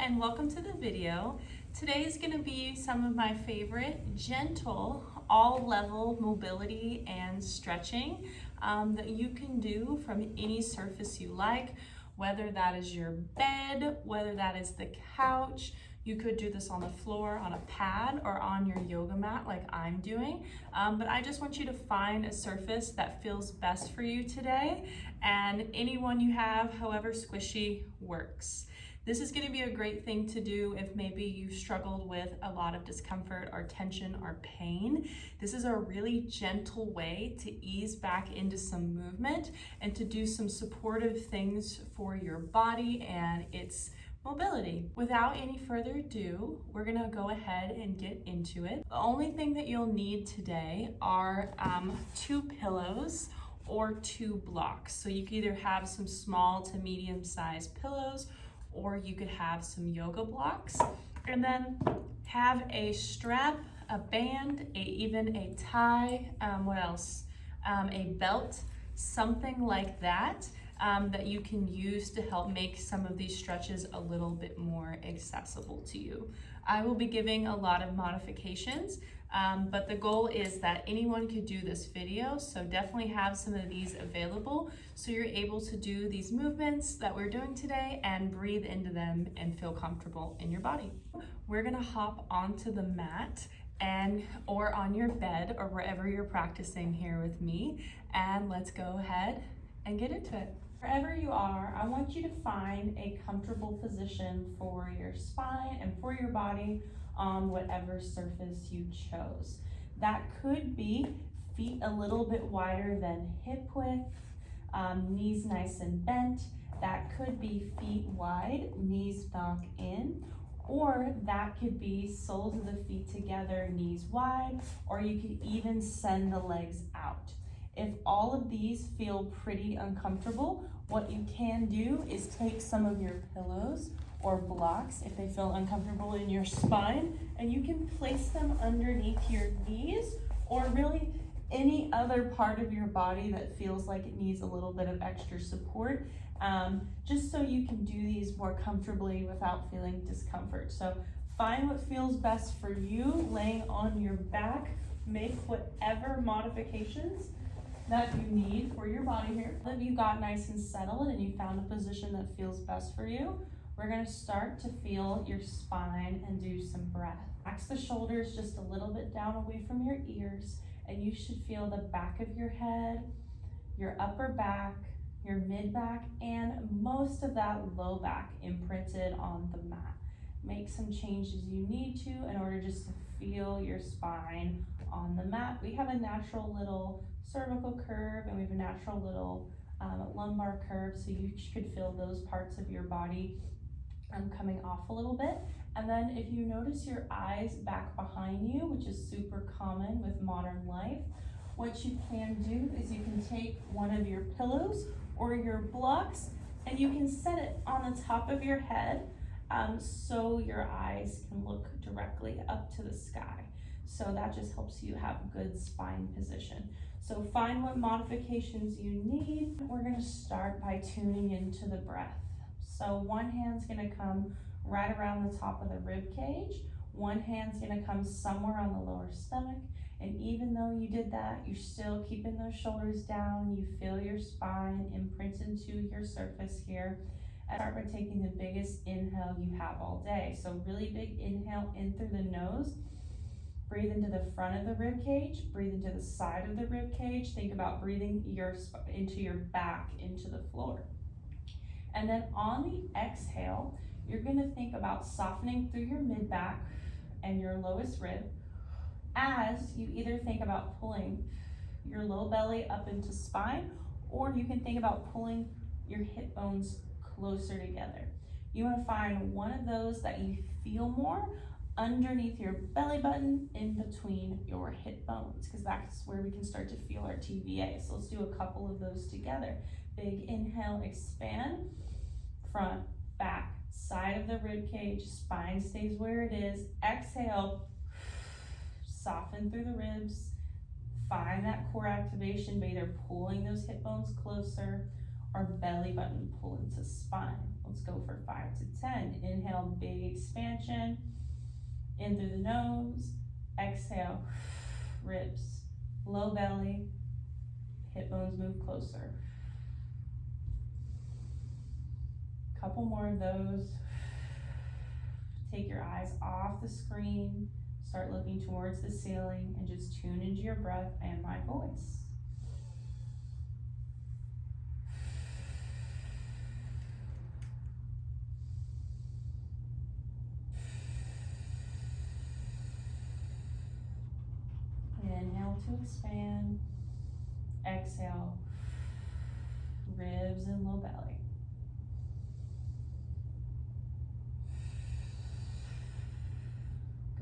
and welcome to the video. Today is going to be some of my favorite gentle all-level mobility and stretching that you can do from any surface you like, whether that is your bed, whether that is the couch. You could do this on the floor, on a pad, or on your yoga mat like I'm doing. But I just want you to find a surface that feels best for you today, and any one you have, however squishy, works. This is going to be a great thing to do if maybe you've struggled with a lot of discomfort or tension or pain. This is a really gentle way to ease back into some movement and to do some supportive things for your body and its mobility. Without any further ado, we're gonna go ahead and get into it. The only thing that you'll need today are 2 pillows or 2 blocks. So you can either have some small to medium sized pillows, or you could have some yoga blocks, and then have a strap, a band, even a tie, what else? A belt, something like that. That you can use to help make some of these stretches a little bit more accessible to you. I will be giving a lot of modifications, but the goal is that anyone could do this video, so definitely have some of these available so you're able to do these movements that we're doing today and breathe into them and feel comfortable in your body. We're gonna hop onto the mat or on your bed or wherever you're practicing here with me, and let's go ahead and get into it. Wherever you are, I want you to find a comfortable position for your spine and for your body on whatever surface you chose. That could be feet a little bit wider than hip width, knees nice and bent. That could be feet wide, knees knock in, or that could be soles of the feet together, knees wide, or you could even send the legs out. If all of these feel pretty uncomfortable, what you can do is take some of your pillows or blocks if they feel uncomfortable in your spine, and you can place them underneath your knees or really any other part of your body that feels like it needs a little bit of extra support, just so you can do these more comfortably without feeling discomfort. So find what feels best for you, laying on your back. Make whatever modifications that you need for your body here. If you got nice and settled and you found a position that feels best for you, we're gonna start to feel your spine and do some breath. Relax the shoulders just a little bit down away from your ears, and you should feel the back of your head, your upper back, your mid back, and most of that low back imprinted on the mat. Make some changes you need to in order just to feel your spine on the mat. We have a natural little cervical curve, and we have a natural little lumbar curve, so you could feel those parts of your body coming off a little bit. And then if you notice your eyes back behind you, which is super common with modern life, what you can do is you can take one of your pillows or your blocks and you can set it on the top of your head, so your eyes can look directly up to the sky. So that just helps you have good spine position. So find what modifications you need. We're gonna start by tuning into the breath. So one hand's gonna come right around the top of the rib cage. One hand's gonna come somewhere on the lower stomach. And even though you did that, you're still keeping those shoulders down. You feel your spine imprint into your surface here. And start by taking the biggest inhale you have all day. So really big inhale in through the nose. Breathe into the front of the rib cage, breathe into the side of the rib cage. Think about breathing into your back, into the floor. And then on the exhale, you're gonna think about softening through your mid back and your lowest rib as you either think about pulling your low belly up into spine, or you can think about pulling your hip bones closer together. You wanna find one of those that you feel more underneath your belly button, in between your hip bones, because that's where we can start to feel our TVA. So let's do a couple of those together. Big inhale, expand, front, back, side of the rib cage, spine stays where it is. Exhale, soften through the ribs, find that core activation by either pulling those hip bones closer or belly button pull into spine. Let's go for 5 to 10. Inhale, big expansion, in through the nose. Exhale, ribs, low belly, hip bones move closer. Couple more of those. Take your eyes off the screen, start looking towards the ceiling, and just tune into your breath and my voice. Inhale to expand. Exhale, ribs and low belly.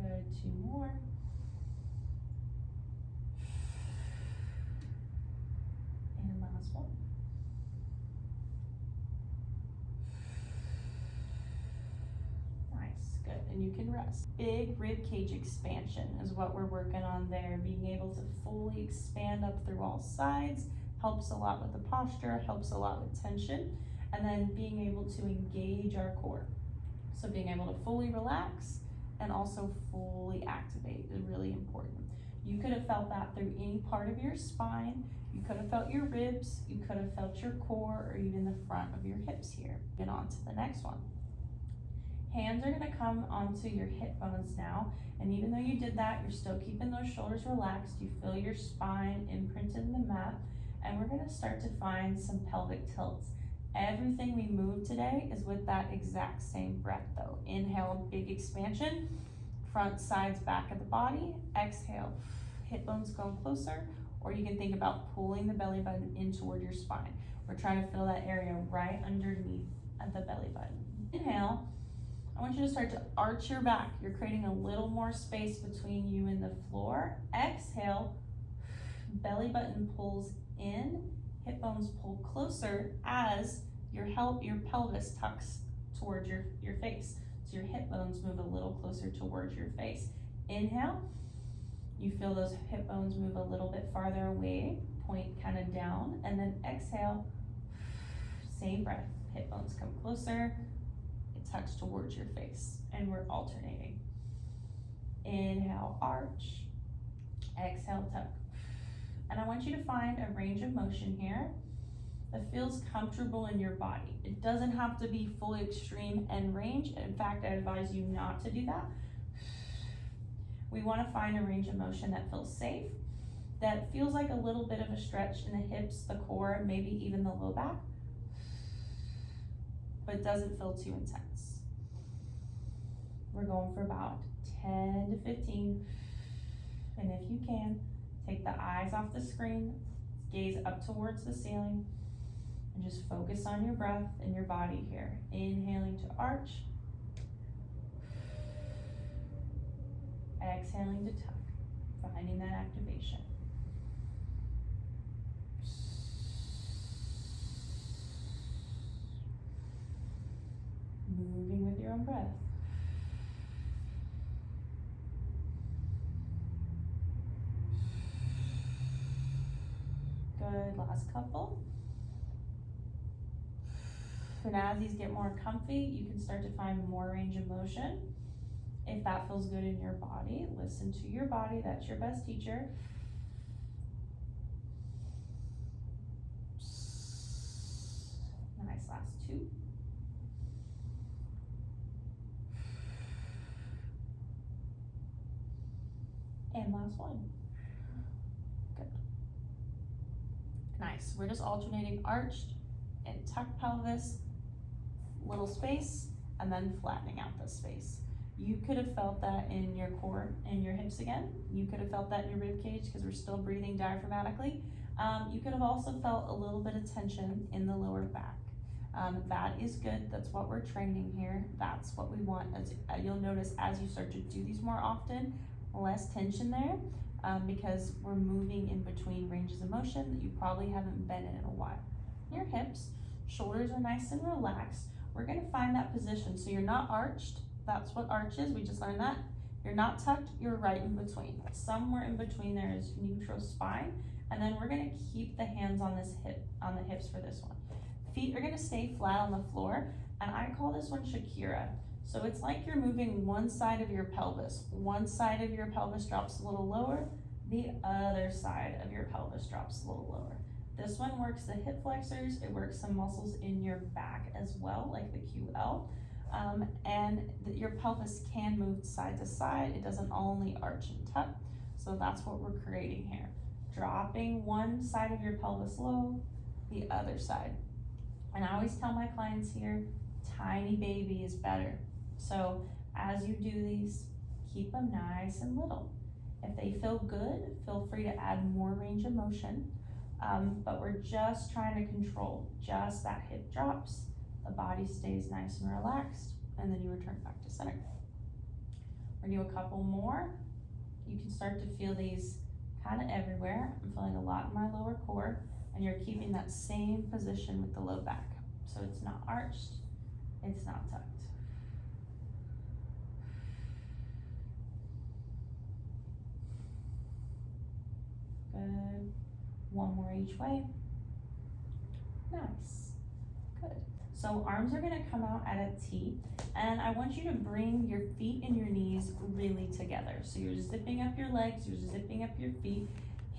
Good, 2 more. And last one. Nice, good, and you can rest. Big rib cage expansion is what we're working on there. Being able to fully expand up through all sides helps a lot with the posture, helps a lot with tension, and then being able to engage our core. So being able to fully relax and also fully activate is really important. You could have felt that through any part of your spine. You could have felt your ribs, you could have felt your core, or even the front of your hips here. Get on to the next one. Hands are gonna come onto your hip bones now, and even though you did that, you're still keeping those shoulders relaxed. You feel your spine imprinted in the mat, and we're gonna start to find some pelvic tilts. Everything we move today is with that exact same breath though. Inhale, big expansion, front, sides, back of the body. Exhale, hip bones go closer, or you can think about pulling the belly button in toward your spine. We're trying to fill that area right underneath the belly button. Inhale, I want you to start to arch your back. You're creating a little more space between you and the floor. Exhale, belly button pulls in, hip bones pull closer as your pelvis tucks towards your face. So your hip bones move a little closer towards your face. Inhale, you feel those hip bones move a little bit farther away, point kind of down, and then exhale, same breath, hip bones come closer, it tucks towards your face, and we're alternating. Inhale, arch, exhale, tuck. And I want you to find a range of motion here that feels comfortable in your body. It doesn't have to be fully extreme end range. In fact, I advise you not to do that. We want to find a range of motion that feels safe, that feels like a little bit of a stretch in the hips, the core, maybe even the low back, but doesn't feel too intense. We're going for about 10 to 15, and if you can, take the eyes off the screen, gaze up towards the ceiling, and just focus on your breath and your body here. Inhaling to arch, exhaling to tuck, finding that activation. Moving with your own breath. Good, last couple. And as these get more comfy, you can start to find more range of motion. If that feels good in your body, listen to your body, that's your best teacher. Nice, last 2. And last 1. Good. Nice, we're just alternating arched and tucked pelvis, little space, and then flattening out this space. You could have felt that in your core and your hips again. You could have felt that in your rib cage because we're still breathing diaphragmatically. You could have also felt a little bit of tension in the lower back. That is good. That's what we're training here. That's what we want. As you'll notice as you start to do these more often, less tension there because we're moving in between ranges of motion that you probably haven't been in a while. Your hips, shoulders are nice and relaxed. We're gonna find that position. So you're not arched. That's what arch is, we just learned that. You're not tucked, you're right in between. Somewhere in between there is neutral spine, and then we're gonna keep the hands on the hips for this one. Feet are gonna stay flat on the floor. And I call this one Shakira. So it's like you're moving one side of your pelvis. One side of your pelvis drops a little lower, the other side of your pelvis drops a little lower. This one works the hip flexors, it works some muscles in your back as well, like the QL. Your pelvis can move side to side. It doesn't only arch and tuck. So that's what we're creating here. Dropping one side of your pelvis low, the other side. And I always tell my clients here, tiny baby is better. So as you do these, keep them nice and little. If they feel good, feel free to add more range of motion. But we're just trying to control just that hip drops, the body stays nice and relaxed, and then you return back to center. We're gonna do a couple more. You can start to feel these kind of everywhere. I'm feeling a lot in my lower core, and you're keeping that same position with the low back. So it's not arched, it's not tucked. Good. One more each way. Nice. Good. So arms are gonna come out at a T, and I want you to bring your feet and your knees really together. So you're zipping up your legs, you're zipping up your feet,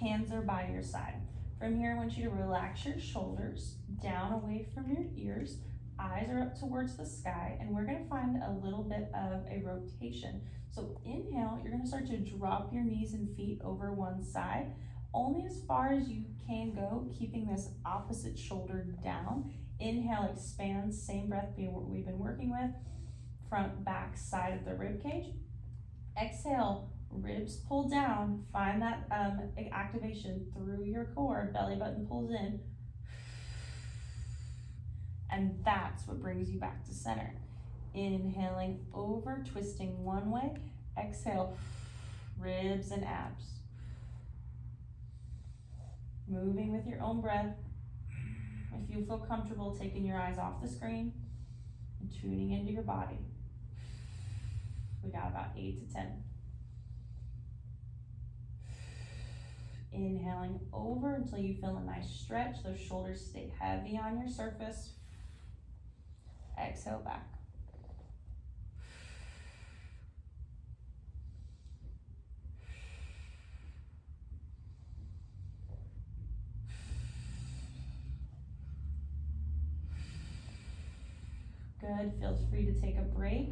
hands are by your side. From here, I want you to relax your shoulders down away from your ears, eyes are up towards the sky, and we're gonna find a little bit of a rotation. So inhale, you're gonna start to drop your knees and feet over one side, only as far as you can go, keeping this opposite shoulder down. Inhale, expand, same breath we've been working with, front, back, side of the rib cage. Exhale, ribs pull down, find that activation through your core, belly button pulls in, and that's what brings you back to center. Inhaling over, twisting one way, exhale, ribs and abs. Moving with your own breath. If you feel comfortable taking your eyes off the screen and tuning into your body. We got about 8 to 10. Inhaling over until you feel a nice stretch. Those shoulders stay heavy on your surface. Exhale back. Good, feel free to take a break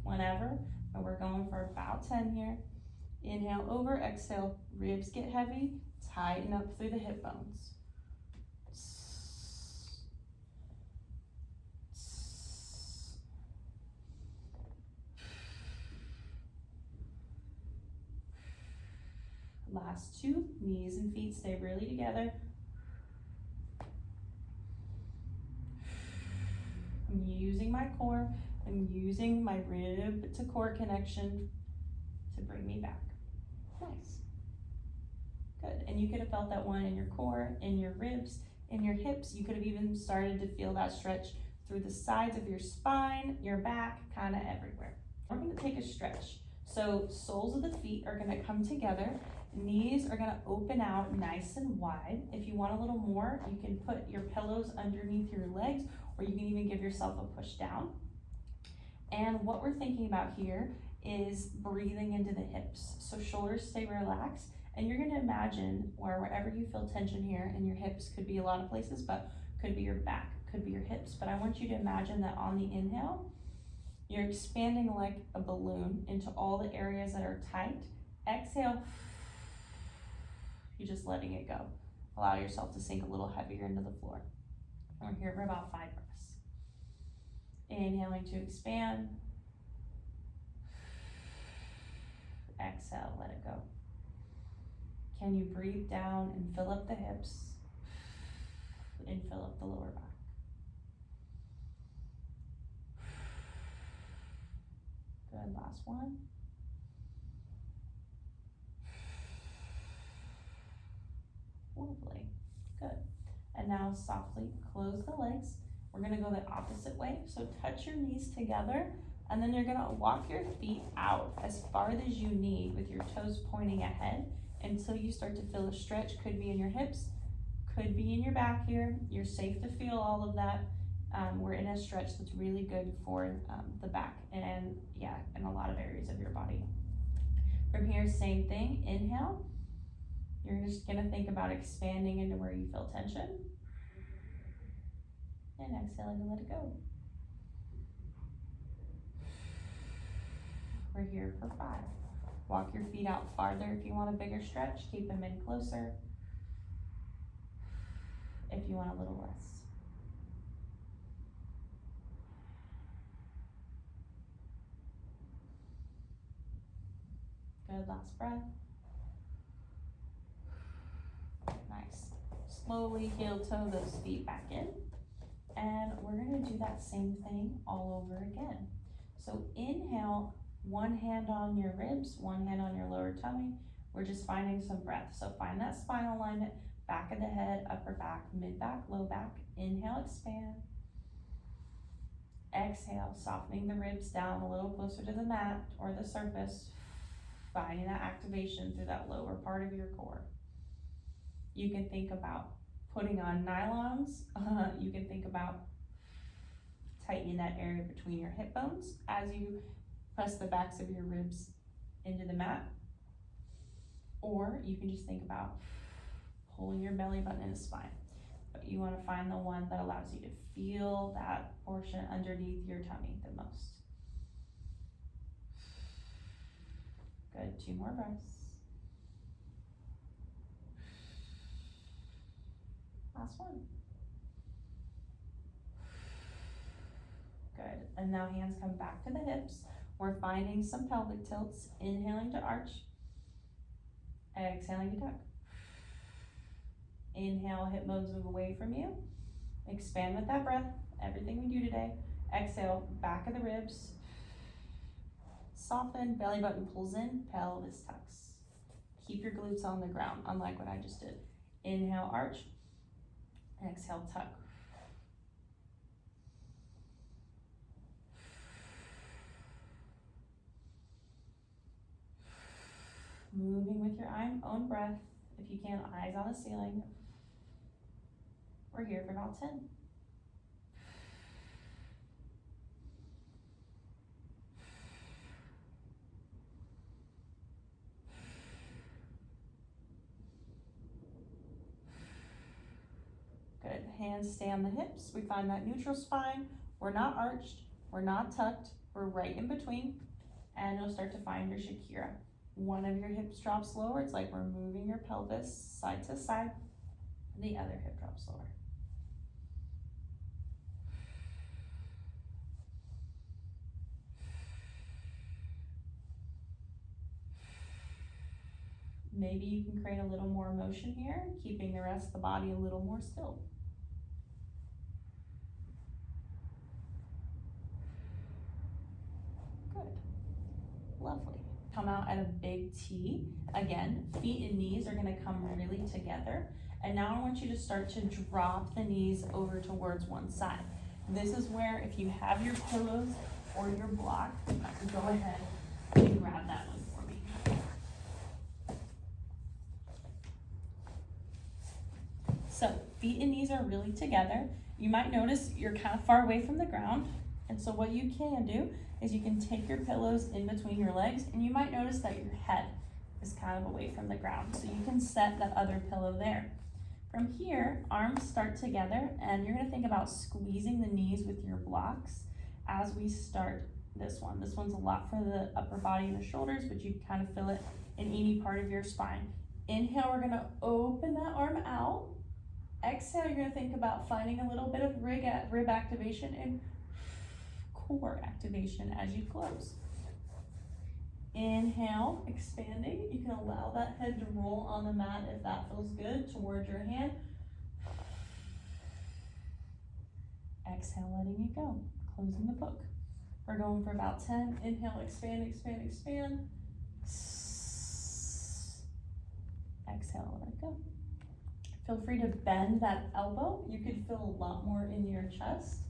whenever, but we're going for about 10 here. Inhale over, exhale, ribs get heavy, tighten up through the hip bones. Last two, knees and feet stay really together. I'm using my core, I'm using my rib to core connection to bring me back. Nice. Good, and you could have felt that one in your core, in your ribs, in your hips. You could have even started to feel that stretch through the sides of your spine, your back, kind of everywhere. We're gonna take a stretch. So soles of the feet are gonna come together, knees are gonna open out nice and wide. If you want a little more, you can put your pillows underneath your legs, or you can even give yourself a push down. And what we're thinking about here is breathing into the hips. So shoulders stay relaxed, and you're gonna imagine wherever you feel tension here in your hips, could be a lot of places, but could be your back, could be your hips. But I want you to imagine that on the inhale, you're expanding like a balloon into all the areas that are tight. Exhale, you're just letting it go. Allow yourself to sink a little heavier into the floor. We're here for about 5 breaths. Inhaling to expand. Exhale, let it go. Can you breathe down and fill up the hips and fill up the lower back? Good, last one. Lovely, good. And now softly close the legs. We're gonna go the opposite way. So touch your knees together, and then you're gonna walk your feet out as far as you need with your toes pointing ahead until you start to feel a stretch. Could be in your hips, could be in your back here. You're safe to feel all of that. we're in a stretch that's really good for the back and in a lot of areas of your body. From here, same thing, inhale. You're just gonna think about expanding into where you feel tension. And exhaling to let it go. We're here for 5. Walk your feet out farther if you want a bigger stretch. Keep them in closer if you want a little less. Good, last breath. Nice. Slowly heel toe those feet back in. And we're gonna do that same thing all over again. So inhale, one hand on your ribs, one hand on your lower tummy. We're just finding some breath. So find that spinal alignment, back of the head, upper back, mid back, low back. Inhale, expand. Exhale, softening the ribs down a little closer to the mat or the surface, finding that activation through that lower part of your core. You can think about putting on nylons. You can think about tightening that area between your hip bones as you press the backs of your ribs into the mat. Or you can just think about pulling your belly button in the spine. But you want to find the one that allows you to feel that portion underneath your tummy the most. Good, 2 more breaths. Last one. Good, and now hands come back to the hips. We're finding some pelvic tilts. Inhaling to arch. Exhaling to tuck. Inhale, hip bones move away from you. Expand with that breath, everything we do today. Exhale, back of the ribs. Soften, belly button pulls in, pelvis tucks. Keep your glutes on the ground, unlike what I just did. Inhale, arch. Exhale, tuck. Moving with your own breath. If you can, eyes on the ceiling. We're here for about 10. Good, hands stay on the hips. We find that neutral spine. We're not arched, we're not tucked, we're right in between. And you'll start to find your Shakira. One of your hips drops lower. It's like we're moving your pelvis side to side. The other hip drops lower. Maybe you can create a little more motion here, keeping the rest of the body a little more still. Good. Lovely. Come out at a big T. Again, feet and knees are gonna come really together. And now I want you to start to drop the knees over towards one side. This is where, if you have your pillows or your block, go ahead and grab that one for me. So feet and knees are really together. You might notice you're kind of far away from the ground. And so what you can do is you can take your pillows in between your legs, and you might notice that your head is kind of away from the ground. So you can set that other pillow there. From here, arms start together, and you're gonna think about squeezing the knees with your blocks as we start this one. This one's a lot for the upper body and the shoulders, but you can kind of feel it in any part of your spine. Inhale, we're gonna open that arm out. Exhale, you're gonna think about finding a little bit of rib activation and core activation as you close. Inhale, expanding. You can allow that head to roll on the mat if that feels good towards your hand. Exhale, letting it go. Closing the book. We're going for about 10. Inhale, expand, expand, expand. Exhale, let it go. Feel free to bend that elbow. You could feel a lot more in your chest.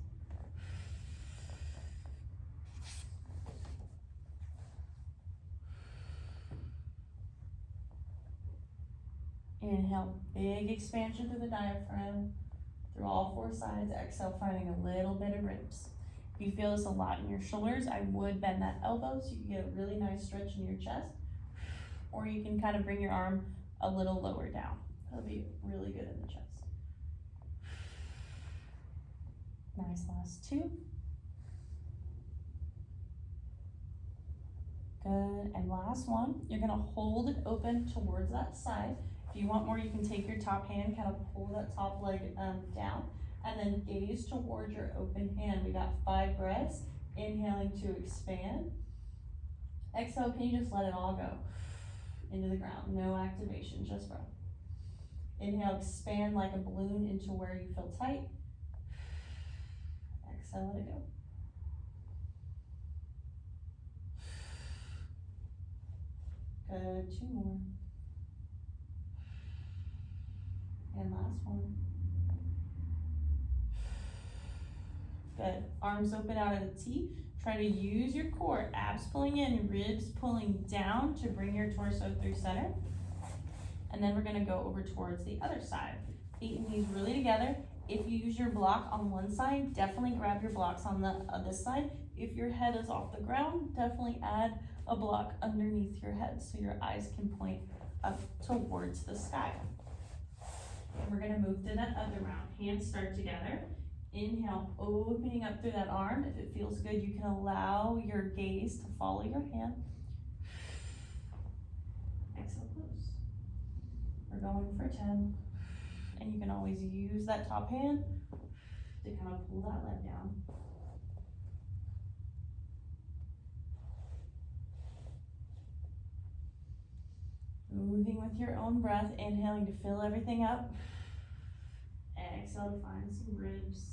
Inhale, big expansion through the diaphragm, through all four sides. Exhale, finding a little bit of ribs. If you feel this a lot in your shoulders, I would bend that elbow so you can get a really nice stretch in your chest. Or you can kind of bring your arm a little lower down. That'll be really good in the chest. Nice, last two. Good, and last one. You're gonna hold it open towards that side. If you want more, you can take your top hand, kind of pull that top leg down, and then gaze towards your open hand. We got 5 breaths. Inhaling to expand. Exhale, can you just let it all go into the ground? No activation, just breath. Inhale, expand like a balloon into where you feel tight. Exhale, let it go. Good, 2 more. And last one. Good, arms open out of the T. Try to use your core, abs pulling in, ribs pulling down to bring your torso through center. And then we're gonna go over towards the other side. Feet and knees really together. If you use your block on one side, definitely grab your blocks on this side. If your head is off the ground, definitely add a block underneath your head so your eyes can point up towards the sky. And we're gonna move to that other round. Hands start together. Inhale, opening up through that arm. If it feels good, you can allow your gaze to follow your hand. Exhale, close. We're going for 10. And you can always use that top hand to kind of pull that leg down. Moving with your own breath, inhaling to fill everything up. Exhale to find some ribs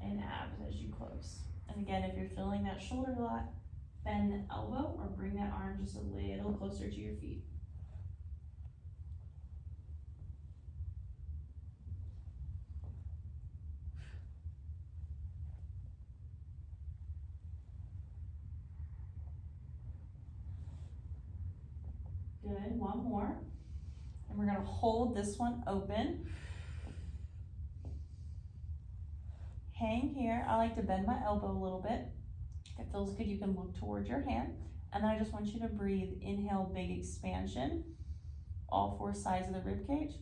and abs as you close. And again, if you're feeling that shoulder a lot, bend the elbow or bring that arm just a little closer to your feet. Good, 1 more. And we're gonna hold this one open. Hang here. I like to bend my elbow a little bit. If it feels good, you can look towards your hand. And then I just want you to breathe. Inhale, big expansion. All 4 sides of the rib cage.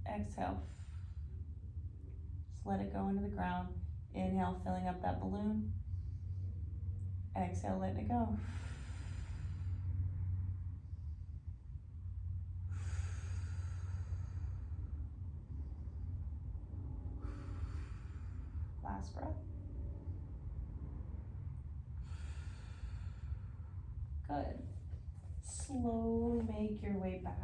Exhale. Just let it go into the ground. Inhale, filling up that balloon. Exhale, letting it go. Last breath. Good. Slowly make your way back.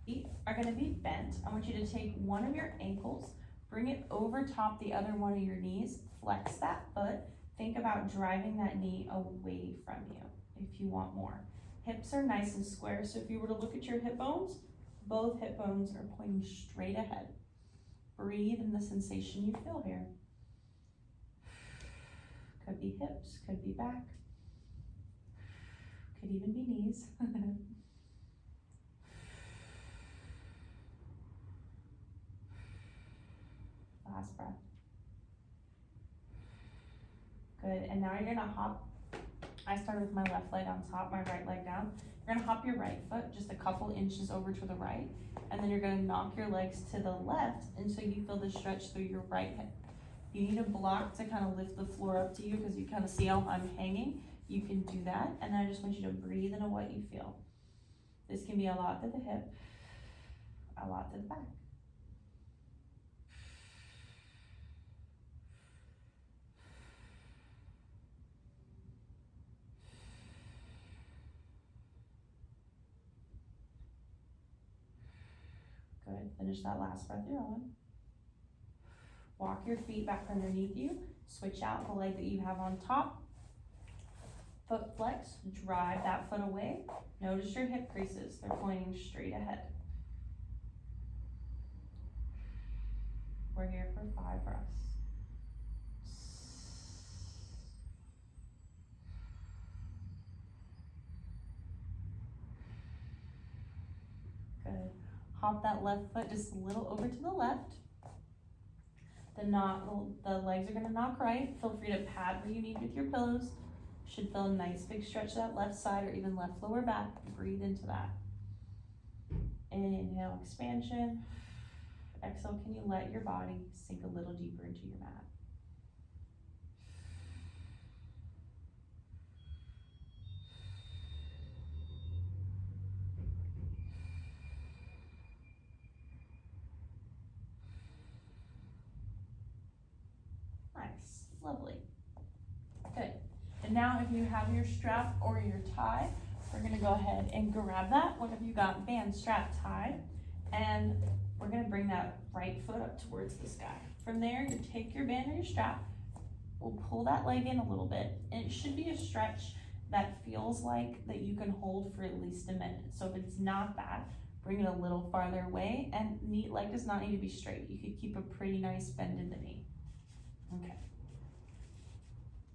Feet are going to be bent. I want you to take one of your ankles, bring it over top the other one of your knees, flex that foot. Think about driving that knee away from you if you want more. Hips are nice and square, so if you were to look at your hip bones, both hip bones are pointing straight ahead. Breathe in the sensation you feel here. Could be hips, could be back, could even be knees. Last breath. Good, and now you're gonna hop. I started with my left leg on top, my right leg down. You're gonna hop your right foot just a couple inches over to the right, and then you're gonna knock your legs to the left, and so you feel the stretch through your right hip. You need a block to kind of lift the floor up to you because you kind of see how I'm hanging. You can do that, and then I just want you to breathe into what you feel. This can be a lot to the hip, a lot to the back. Good, finish that last breath you're on. Walk your feet back underneath you. Switch out the leg that you have on top. Foot flex, drive that foot away. Notice your hip creases, they're pointing straight ahead. We're here for 5 breaths. Good. Hop that left foot just a little over to the left. The legs are gonna knock right. Feel free to pad where you need with your pillows. Should feel a nice big stretch to that left side or even left lower back. Breathe into that. Inhale, expansion. Exhale, can you let your body sink a little deeper into your mat? Nice, lovely. Good. And now if you have your strap or your tie, we're gonna go ahead and grab that. What have you got? Band, strap, tie. And we're gonna bring that right foot up towards the sky. From there, you take your band or your strap. We'll pull that leg in a little bit. And it should be a stretch that feels like that you can hold for at least a minute. So if it's not that, bring it a little farther away. And leg does not need to be straight. You could keep a pretty nice bend in the knee. Okay.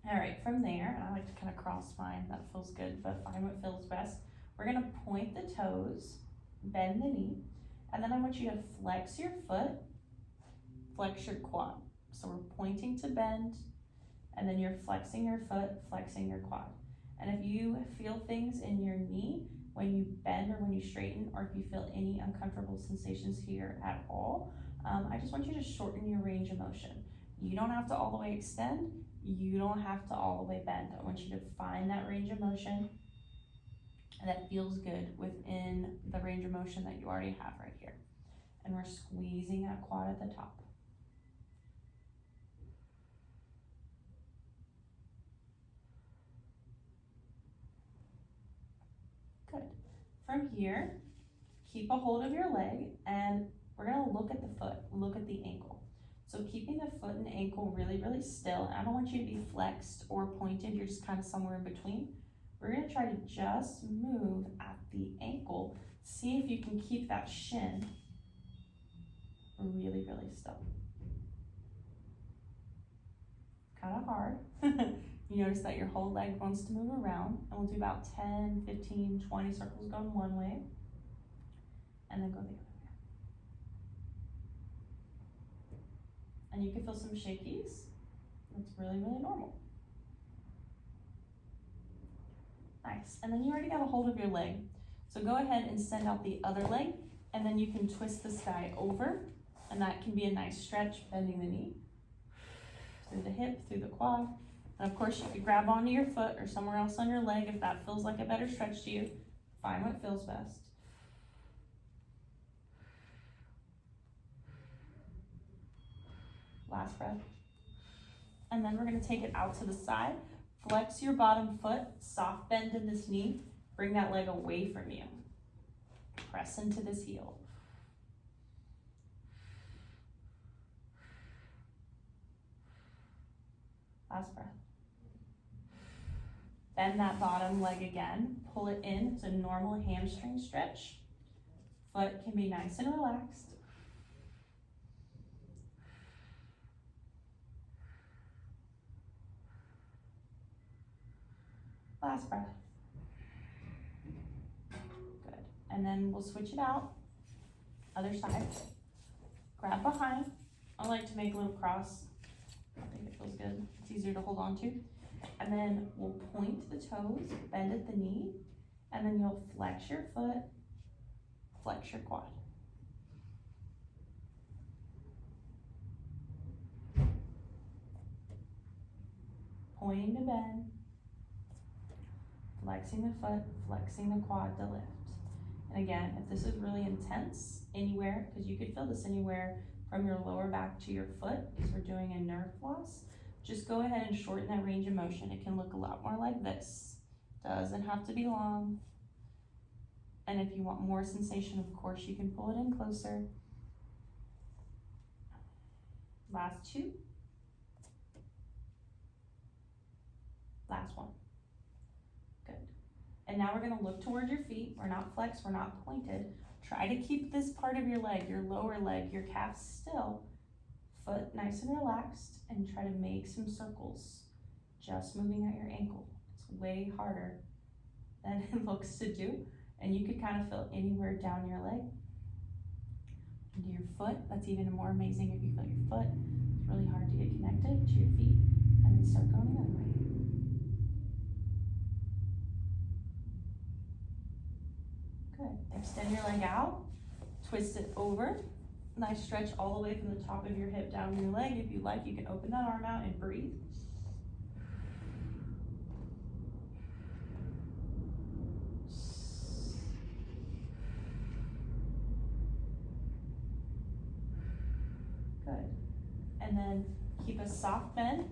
All right, from there, I like to kind of cross mine, that feels good, but find what feels best. We're gonna point the toes, bend the knee, and then I want you to flex your foot, flex your quad. So we're pointing to bend, and then you're flexing your foot, flexing your quad. And if you feel things in your knee when you bend or when you straighten, or if you feel any uncomfortable sensations here at all, I just want you to shorten your range of motion. You don't have to all the way extend. You don't have to all the way bend. I want you to find that range of motion that feels good within the range of motion that you already have right here. And we're squeezing that quad at the top. Good. From here, keep a hold of your leg and we're gonna look at the foot, look at the ankle. So keeping the foot and ankle really, really still. I don't want you to be flexed or pointed. You're just kind of somewhere in between. We're gonna try to just move at the ankle. See if you can keep that shin really, really still. Kind of hard. You notice that your whole leg wants to move around. And we'll do about 10, 15, 20 circles going one way. And then go the other way. And you can feel some shakies. That's really, really normal. Nice. And then you already got a hold of your leg. So go ahead and send out the other leg, and then you can twist this guy over, and that can be a nice stretch, bending the knee, through the hip, through the quad. And of course, you could grab onto your foot or somewhere else on your leg if that feels like a better stretch to you. Find what feels best. Last breath. And then we're gonna take it out to the side. Flex your bottom foot, soft bend in this knee. Bring that leg away from you. Press into this heel. Last breath. Bend that bottom leg again. Pull it in. It's a normal hamstring stretch. Foot can be nice and relaxed. Last breath. Good. And then we'll switch it out. Other side. Grab behind. I like to make a little cross. I think it feels good. It's easier to hold on to. And then we'll point the toes, bend at the knee, and then you'll flex your foot, flex your quad. Pointing to bend. Flexing the foot, flexing the quad to lift. And again, if this is really intense anywhere, because you could feel this anywhere from your lower back to your foot, because we're doing a nerve floss, just go ahead and shorten that range of motion. It can look a lot more like this. Doesn't have to be long. And if you want more sensation, of course, you can pull it in closer. Last two. Last one. Good. And now we're gonna look toward your feet. We're not flexed, we're not pointed. Try to keep this part of your leg, your lower leg, your calf still. Foot nice and relaxed, and try to make some circles. Just moving at your ankle. It's way harder than it looks to do. And you could kind of feel anywhere down your leg. into your foot. That's even more amazing if you feel your foot. It's really hard to get connected to your feet. And then start going the other way. Good. Extend your leg out. Twist it over. Nice stretch all the way from the top of your hip down your leg. If you like, you can open that arm out and breathe. Good. And then keep a soft bend.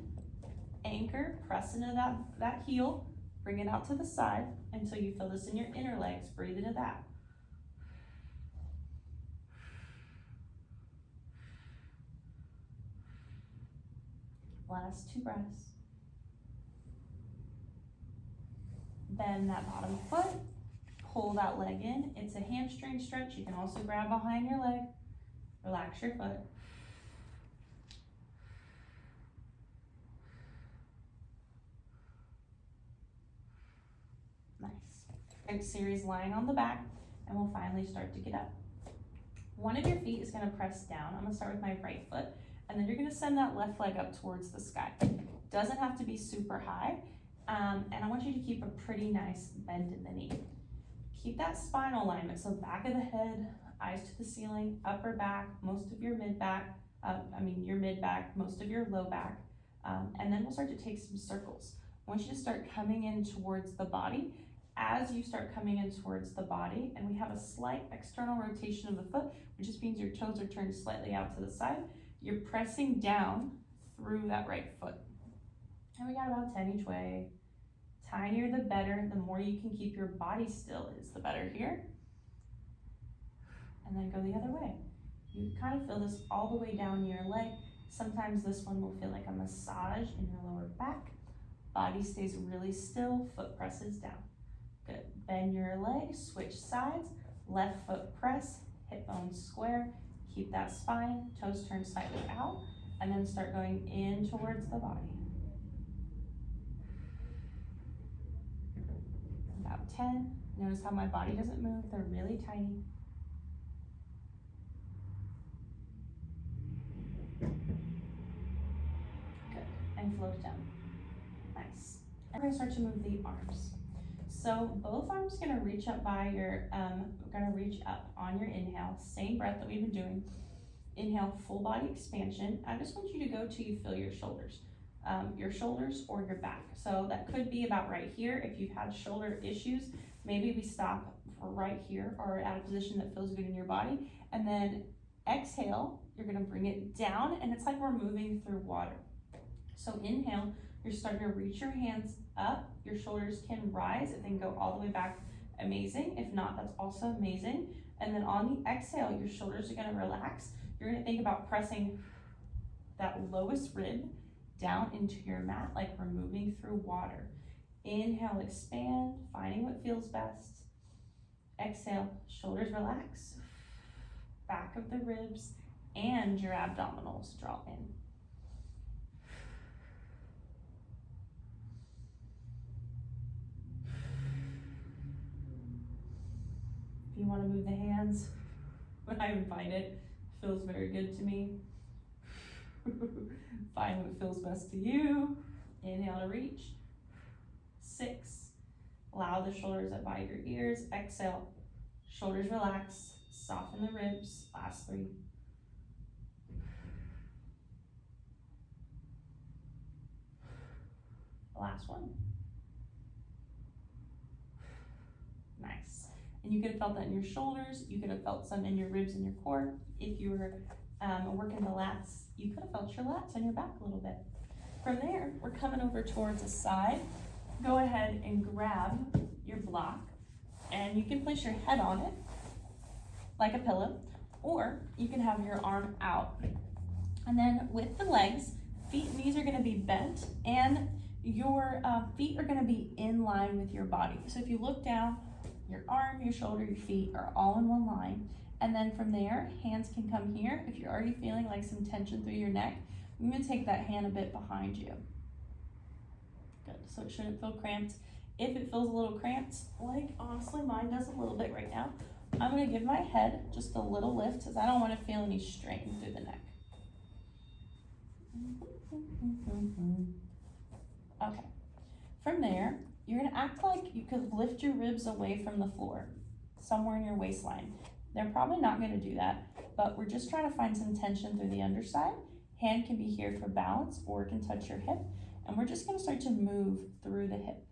Anchor, press into that heel. Bring it out to the side until you feel this in your inner legs. Breathe into that. Last 2 breaths. Bend that bottom foot. Pull that leg in. It's a hamstring stretch. You can also grab behind your leg. Relax your foot. Nice. Great series lying on the back, and we'll finally start to get up. One of your feet is going to press down. I'm going to start with my right foot, and then you're going to send that left leg up towards the sky. Doesn't have to be super high, and I want you to keep a pretty nice bend in the knee. Keep that spine alignment, so back of the head, eyes to the ceiling, upper back, most of your mid-back, your mid-back, most of your low back, and then we'll start to take some circles. I want you to start coming in towards the body. As you start coming in towards the body, and we have a slight external rotation of the foot, which just means your toes are turned slightly out to the side, you're pressing down through that right foot. And we got about 10 each way. Tinier the better. The more you can keep your body still is the better here. And then go the other way. You kind of feel this all the way down your leg. Sometimes this one will feel like a massage in your lower back. Body stays really still, foot presses down. Good. Bend your leg, switch sides, left foot press, hip bones square. Keep that spine, toes turn slightly out, and then start going in towards the body. About 10. Notice how my body doesn't move, they're really tiny. Good. And float down. Nice. And we're gonna start to move the arms. So both arms gonna reach up by your, reach up on your inhale, same breath that we've been doing. Inhale, full body expansion. I just want you to go till you feel your shoulders or your back. So that could be about right here. If you've had shoulder issues, maybe we stop for right here or at a position that feels good in your body. And then exhale, you're gonna bring it down, and it's like we're moving through water. So inhale, you're starting to reach your hands up. Your shoulders can rise. If they can go all the way back, amazing. If not, that's also amazing. And then on the exhale, your shoulders are gonna relax. You're gonna think about pressing that lowest rib down into your mat like we're moving through water. Inhale, expand, finding what feels best. Exhale, shoulders relax. Back of the ribs and your abdominals draw in. If you want to move the hands, I invite it. Feels very good to me. Find what feels best to you. Inhale to reach. 6. Allow the shoulders up by your ears. Exhale. Shoulders relax. Soften the ribs. Last 3. Last one. Nice. And you could have felt that in your shoulders. You could have felt some in your ribs and your core. If you were working the lats, you could have felt your lats on your back a little bit. From there, we're coming over towards the side. Go ahead and grab your block, and you can place your head on it like a pillow, or you can have your arm out. And then with the legs, feet and knees are gonna be bent, and your feet are gonna be in line with your body. So if you look down, your arm, your shoulder, your feet are all in one line. And then from there, hands can come here. If you're already feeling like some tension through your neck, I'm gonna take that hand a bit behind you. Good, so it shouldn't feel cramped. If it feels a little cramped, like honestly mine does a little bit right now, I'm gonna give my head just a little lift because I don't want to feel any strain through the neck. Okay, from there, you're gonna act like you could lift your ribs away from the floor, somewhere in your waistline. They're probably not gonna do that, but we're just trying to find some tension through the underside. Hand can be here for balance or it can touch your hip. And we're just gonna start to move through the hip.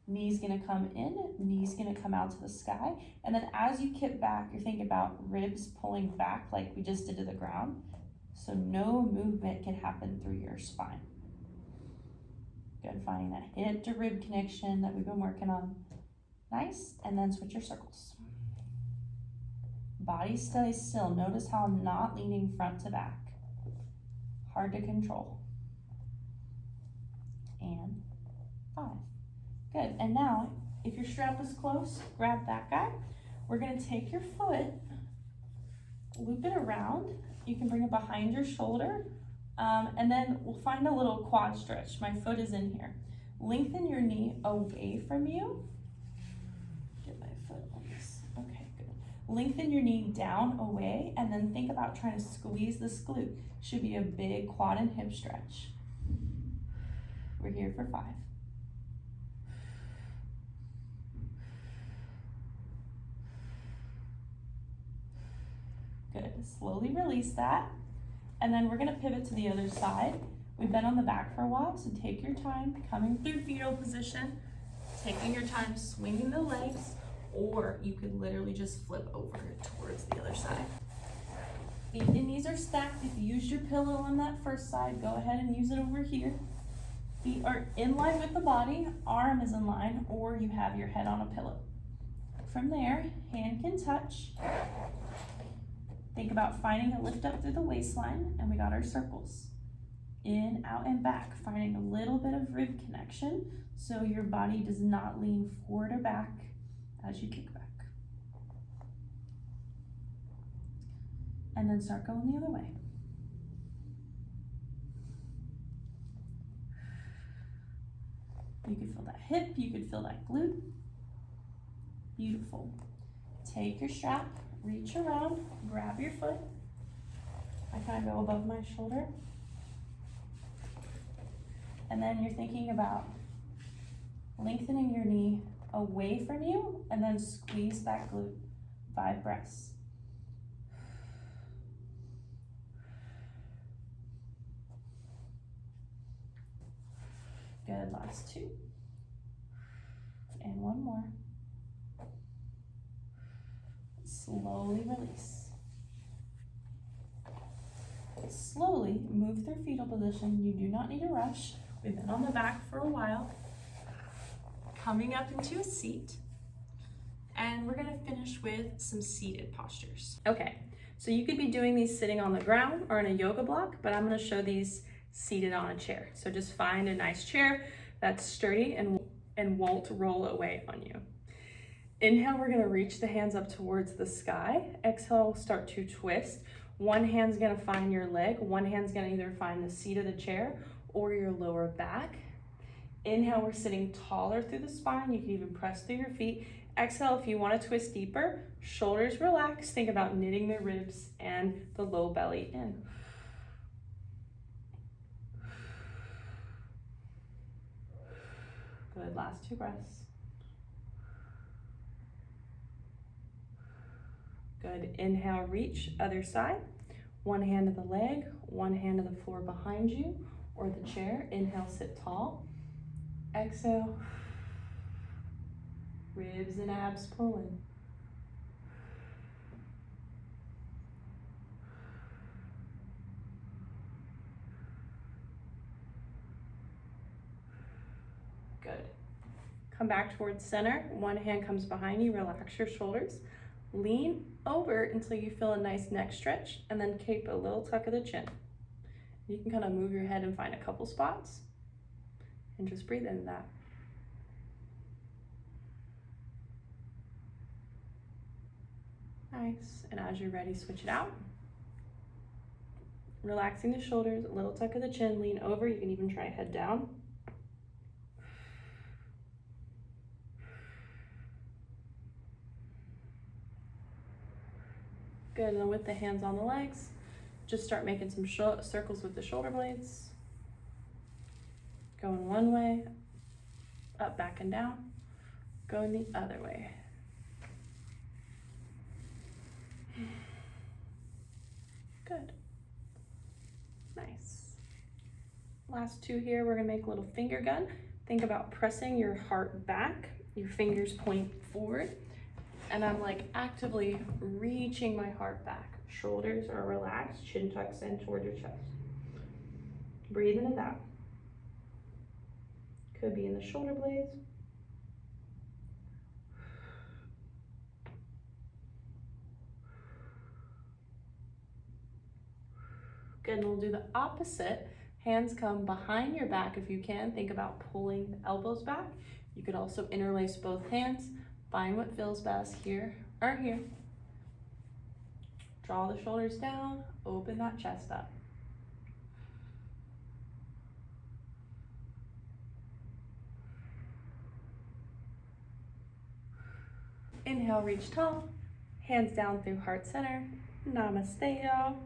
Knee's gonna come in, knee's gonna come out to the sky. And then as you kick back, you're thinking about ribs pulling back like we just did to the ground. So no movement can happen through your spine. Good, finding that hip to rib connection that we've been working on. Nice, and then switch your circles. Body stays still. Notice how I'm not leaning front to back. Hard to control. And 5. Good, and now, if your strap is close, grab that guy. We're gonna take your foot, loop it around. You can bring it behind your shoulder, and then we'll find a little quad stretch. My foot is in here. Lengthen your knee away from you. Get my foot on this. Okay, good. Lengthen your knee down, away, and then think about trying to squeeze this glute. Should be a big quad and hip stretch. We're here for 5. Good, slowly release that. And then we're gonna pivot to the other side. We've been on the back for a while, so take your time coming through fetal position, taking your time swinging the legs, or you could literally just flip over towards the other side. Feet and knees are stacked. If you used your pillow on that first side, go ahead and use it over here. Feet are in line with the body, arm is in line, or you have your head on a pillow. From there, hand can touch. Think about finding a lift up through the waistline, and we got our circles. In, out, and back, finding a little bit of rib connection so your body does not lean forward or back as you kick back. And then start going the other way. You could feel that hip, you could feel that glute. Beautiful. Take your strap, reach around, grab your foot. I kind of go above my shoulder. And then you're thinking about lengthening your knee away from you and then squeeze that glute. 5 breaths. Good, last 2. And 1 more. Slowly release. Slowly move through fetal position. You do not need to rush. We've been on the back for a while. Coming up into a seat. And we're gonna finish with some seated postures. Okay, so you could be doing these sitting on the ground or in a yoga block, but I'm gonna show these seated on a chair. So just find a nice chair that's sturdy and won't roll away on you. Inhale, we're gonna reach the hands up towards the sky. Exhale, start to twist. One hand's gonna find your leg. One hand's gonna either find the seat of the chair or your lower back. Inhale, we're sitting taller through the spine. You can even press through your feet. Exhale, if you wanna twist deeper, shoulders relax. Think about knitting the ribs and the low belly in. Good, last 2 breaths. Good, inhale, reach, other side. One hand to the leg, one hand to the floor behind you or the chair. Inhale, sit tall. Exhale, ribs and abs pulling. Good. Come back towards center. One hand comes behind you, relax your shoulders. Lean over until you feel a nice neck stretch and then keep a little tuck of the chin. You can kind of move your head and find a couple spots and just breathe into that. Nice, and as you're ready, switch it out. Relaxing the shoulders, a little tuck of the chin, lean over. You can even try head down. Good, and with the hands on the legs, just start making some circles with the shoulder blades. Going one way, up, back, and down. Going the other way. Good. Nice. Last two here, we're gonna make a little finger gun. Think about pressing your heart back, your fingers point forward, and I'm like actively reaching my heart back. Shoulders are relaxed, chin tucks in toward your chest. Breathe in and out. Could be in the shoulder blades. Good, and we'll do the opposite. Hands come behind your back if you can. Think about pulling the elbows back. You could also interlace both hands. Find what feels best here or here. Draw the shoulders down, open that chest up. Inhale, reach tall. Hands down through heart center. Namaste, y'all.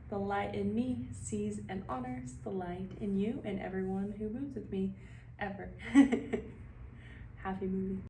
The light in me sees and honors the light in you and everyone who moves with me ever. Happy moving.